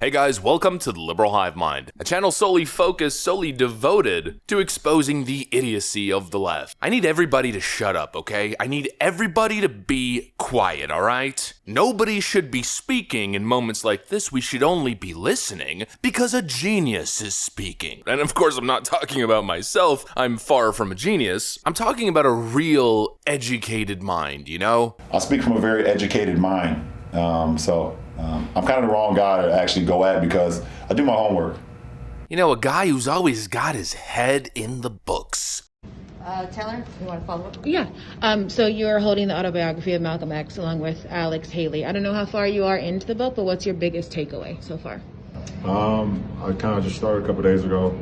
Hey guys, welcome to the Liberal Hive Mind, a channel solely focused, solely devoted to exposing the idiocy of the left. I need everybody to shut up, okay? I need everybody to be quiet, alright? Nobody should be speaking in moments like this. We should only be listening because a genius is speaking. And of course, I'm not talking about myself. I'm far from a genius. I'm talking about a real educated mind, you know? I speak from a very educated mind. I'm kind of the wrong guy to actually go at because I do my homework. You know, a guy who's always got his head in the books. Taylor, you want to follow up? Yeah. So you're holding the autobiography of Malcolm X along with Alex Haley. I don't know how far you are into the book, but what's your biggest takeaway so far? I kind of just started a couple days ago,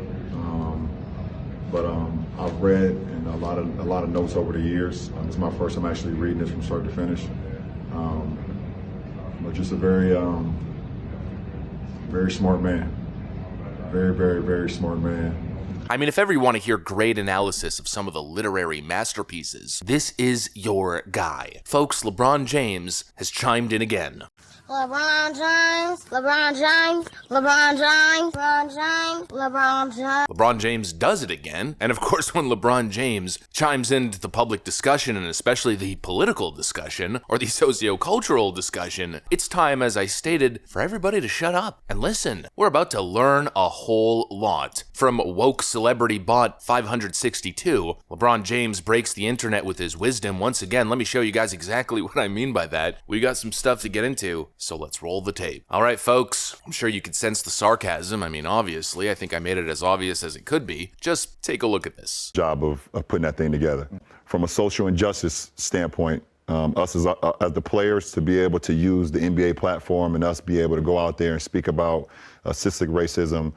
but I've read and a lot of notes over the years. This is my first time actually reading this from start to finish. But just a very smart man. Very, very, very smart man. I mean, if ever you want to hear great analysis of some of the literary masterpieces, this is your guy. Folks, LeBron James has chimed in again. LeBron James, LeBron James, LeBron James, LeBron James, LeBron James. LeBron James does it again. And of course, when LeBron James chimes into the public discussion, and especially the political discussion, or the socio-cultural discussion, it's time, as I stated, for everybody to shut up and listen. We're about to learn a whole lot. From woke celebrity bot 562, LeBron James breaks the internet with his wisdom. Once again, let me show you guys exactly what I mean by that. We got some stuff to get into. So let's roll the tape. All right, folks, I'm sure you could sense the sarcasm. I mean, obviously, I think I made it as obvious as it could be. Just take a look at this. Job of putting that thing together. From a social injustice standpoint, us as the players to be able to use the NBA platform and us be able to go out there and speak about systemic racism,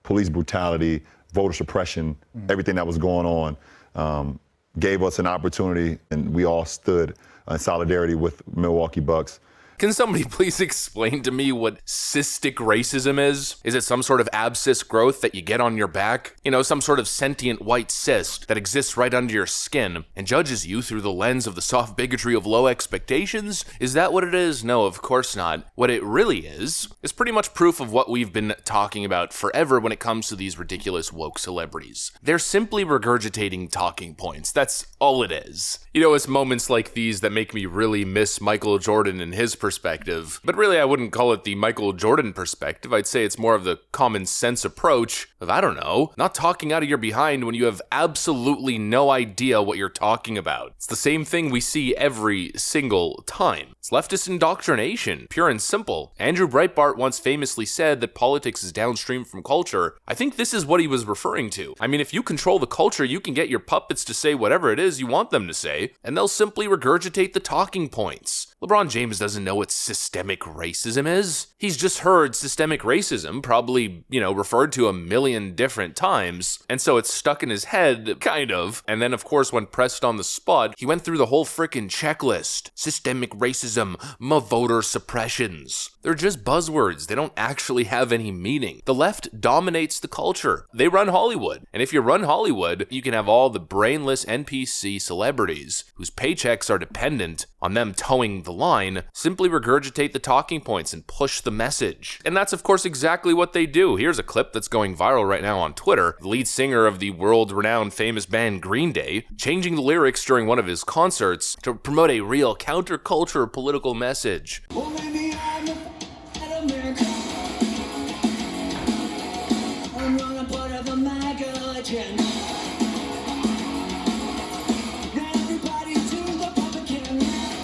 police brutality, voter suppression, everything that was going on, gave us an opportunity, and we all stood in solidarity with Milwaukee Bucks. Can somebody please explain to me what cystic racism is? Is it some sort of abscess growth that you get on your back? You know, some sort of sentient white cyst that exists right under your skin and judges you through the lens of the soft bigotry of low expectations? Is that what it is? No, of course not. What it really is pretty much proof of what we've been talking about forever when it comes to these ridiculous woke celebrities. They're simply regurgitating talking points. That's all it is. You know, it's moments like these that make me really miss Michael Jordan and his perspective. But really, I wouldn't call it the Michael Jordan perspective. I'd say it's more of the common sense approach of, I don't know, not talking out of your behind when you have absolutely no idea what you're talking about. It's the same thing we see every single time. It's leftist indoctrination, pure and simple. Andrew Breitbart once famously said that politics is downstream from culture. I think this is what he was referring to. I mean, if you control the culture, you can get your puppets to say whatever it is you want them to say, and they'll simply regurgitate the talking points. LeBron James doesn't know what systemic racism is. He's just heard systemic racism, probably, referred to a million different times, and so it's stuck in his head, kind of. And then, of course, when pressed on the spot, he went through the whole frickin' checklist. Systemic racism, voter suppressions. They're just buzzwords. They don't actually have any meaning. The left dominates the culture. They run Hollywood. And if you run Hollywood, you can have all the brainless NPC celebrities whose paychecks are dependent on them towing the line simply regurgitate the talking points and push the message. And that's, of course, exactly what they do. Here's a clip that's going viral right now on Twitter. The lead singer of the world-renowned famous band Green Day changing the lyrics during one of his concerts to promote a real counterculture political message.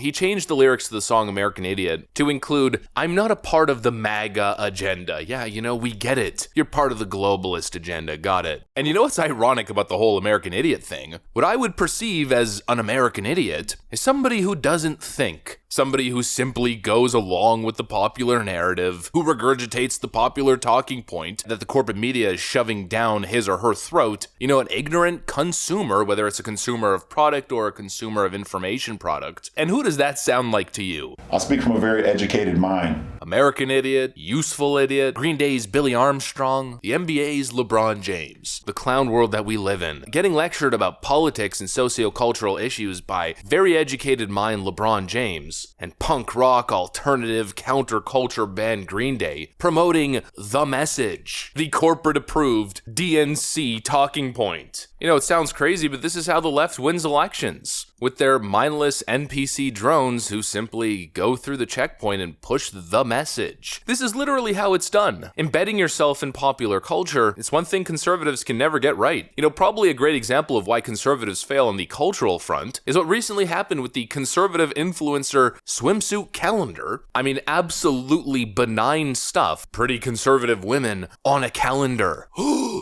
He changed the lyrics to the song American Idiot to include, "I'm not a part of the MAGA agenda." Yeah, we get it. You're part of the globalist agenda, got it. And you know what's ironic about the whole American Idiot thing? What I would perceive as an American idiot is somebody who doesn't think. Somebody who simply goes along with the popular narrative, who regurgitates the popular talking point that the corporate media is shoving down his or her throat. An ignorant consumer, whether it's a consumer of product or a consumer of information product. And who does does that sound like to you? I speak from a very educated mind. American idiot, useful idiot, Green Day's Billy Armstrong, the NBA's LeBron James, the clown world that we live in, getting lectured about politics and sociocultural issues by very educated mind LeBron James, and punk rock, alternative, counterculture band Green Day promoting The Message, the corporate-approved DNC talking point. You know, it sounds crazy, but this is how the left wins elections, with their mindless NPC drones who simply go through the checkpoint and push the message. This is literally how it's done. Embedding yourself in popular culture is one thing conservatives can never get right. You know, probably a great example of why conservatives fail on the cultural front is what recently happened with the conservative influencer swimsuit calendar. I mean, absolutely benign stuff. Pretty conservative women on a calendar.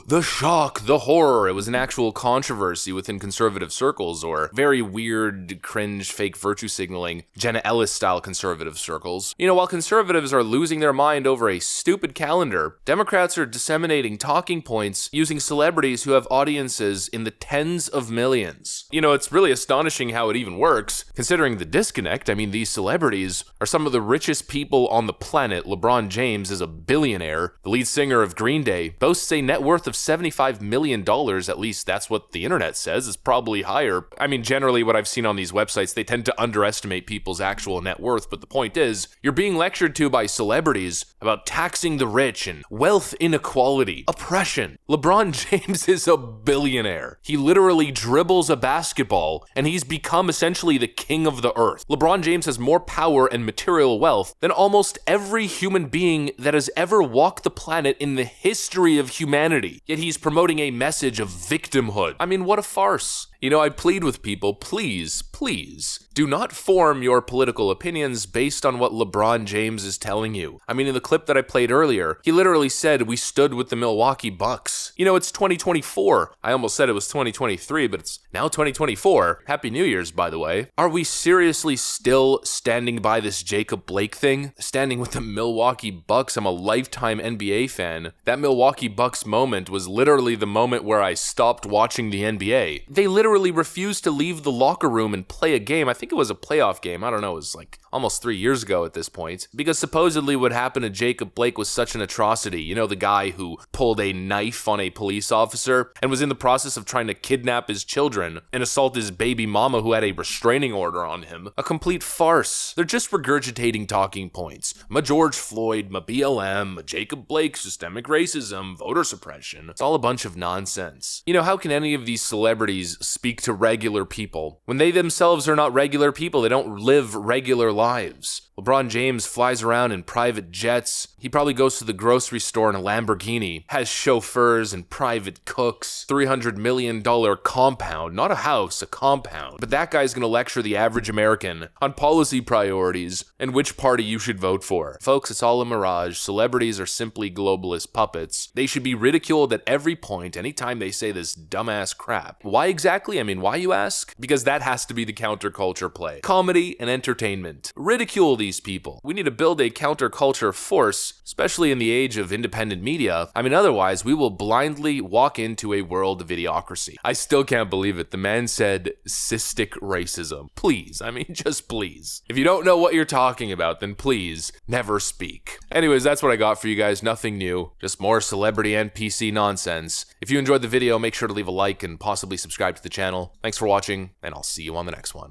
The shock, the horror. It was an actual controversy within conservative circles, or very weird, cringe, fake virtue signaling, Jenna Ellis style conservative circles. You know, while conservatives are losing their mind over a stupid calendar, Democrats are disseminating talking points using celebrities who have audiences in the tens of millions. You know, it's really astonishing how it even works, considering the disconnect. I mean, these celebrities are some of the richest people on the planet. LeBron James is a billionaire. The lead singer of Green Day boasts a net worth of $75 million, at least that's what the internet says. It's probably higher. I mean, generally what I've seen on these websites, they tend to underestimate people's actual net worth, but the point is, you're being lectured to by celebrities about taxing the rich and wealth inequality, oppression. LeBron James is a billionaire. He literally dribbles a basketball, and he's become essentially the king of the earth. LeBron James has more power and material wealth than almost every human being that has ever walked the planet in the history of humanity. Yet he's promoting a message of victimhood. I mean, what a farce. You know, I plead with people, please, do not form your political opinions based on what LeBron James is telling you. I mean, in the clip that I played earlier, he literally said we stood with the Milwaukee Bucks. You know, it's 2024. I almost said it was 2023, but it's now 2024. Happy New Year's, by the way. Are we seriously still standing by this Jacob Blake thing? Standing with the Milwaukee Bucks? I'm a lifetime NBA fan. That Milwaukee Bucks moment was literally the moment where I stopped watching the NBA. They literally refused to leave the locker room and play a game. I think it was a playoff game. I don't know. It was like almost 3 years ago at this point. Because supposedly what happened to Jacob Blake was such an atrocity. You know, the guy who pulled a knife on a police officer and was in the process of trying to kidnap his children and assault his baby mama who had a restraining order on him. A complete farce. They're just regurgitating talking points. Ma George Floyd, ma BLM, ma Jacob Blake, systemic racism, voter suppression. It's all a bunch of nonsense. You know, how can any of these celebrities speak to regular people when they themselves are not regular people? They don't live regular lives. LeBron James flies around in private jets. He probably goes to the grocery store in a Lamborghini, has chauffeurs and private cooks, $300 million compound, not a house, a compound. But that guy's gonna lecture the average American on policy priorities and which party you should vote for. Folks, it's all a mirage. Celebrities are simply globalist puppets. They should be ridiculed at every point anytime they say this dumbass crap. Why exactly? I mean, why, you ask? Because that has to be the counterculture play. Comedy and entertainment. Ridicule these people. We need to build a counterculture force, especially in the age of independent media. I mean, otherwise, we will blindly walk into a world of idiocracy. I still can't believe it. The man said cystic racism. Please, I mean, just please. If you don't know what you're talking about, then please never speak. Anyways, that's what I got for you guys. Nothing new, just more celebrity NPC nonsense. If you enjoyed the video, make sure to leave a like and possibly subscribe to the channel. Thanks for watching, and I'll see you on the next one.